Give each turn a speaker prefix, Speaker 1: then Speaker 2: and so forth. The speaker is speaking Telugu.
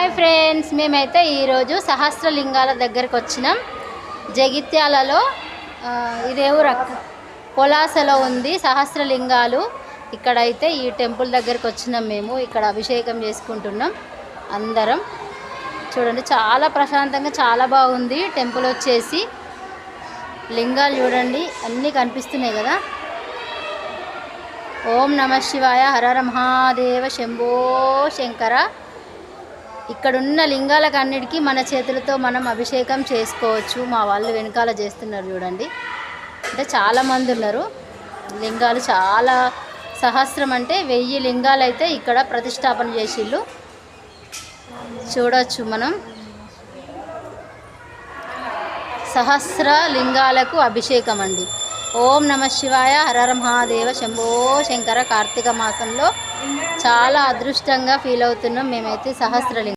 Speaker 1: హాయ్ ఫ్రెండ్స్, మేమైతే ఈరోజు సహస్రలింగాల దగ్గరకు వచ్చినాం. జగిత్యాలలో ఇదేవురు పొలాసలో ఉంది సహస్రలింగాలు. ఇక్కడైతే ఈ టెంపుల్ దగ్గరకు వచ్చినాం. మేము ఇక్కడ అభిషేకం చేసుకుంటున్నాం అందరం. చూడండి, చాలా ప్రశాంతంగా చాలా బాగుంది టెంపుల్ వచ్చేసి. లింగాలు చూడండి అన్నీ కనిపిస్తున్నాయి కదా. ఓం నమః శివాయ, హరహర మహాదేవ, శంభో శంకర. ఇక్కడున్న లింగాలకన్నిటికీ మన చేతులతో మనం అభిషేకం చేసుకోవచ్చు. మా వాళ్ళు వెనకాల చేస్తున్నారు చూడండి. అంటే చాలామంది ఉన్నారు. లింగాలు చాలా సహస్రం అంటే 1000 లింగాలు అయితే ఇక్కడ ప్రతిష్టాపన చేసిళ్ళు. చూడవచ్చు మనం. సహస్ర లింగాలకు అభిషేకం అండి. ఓం నమః శివాయ, హరహర మహాదేవ, శంభో శంకర. కార్తీక మాసంలో చాలా అదృష్టంగా ఫీల్ అవుతున్నాం మేమైతే. సహస్రలింగం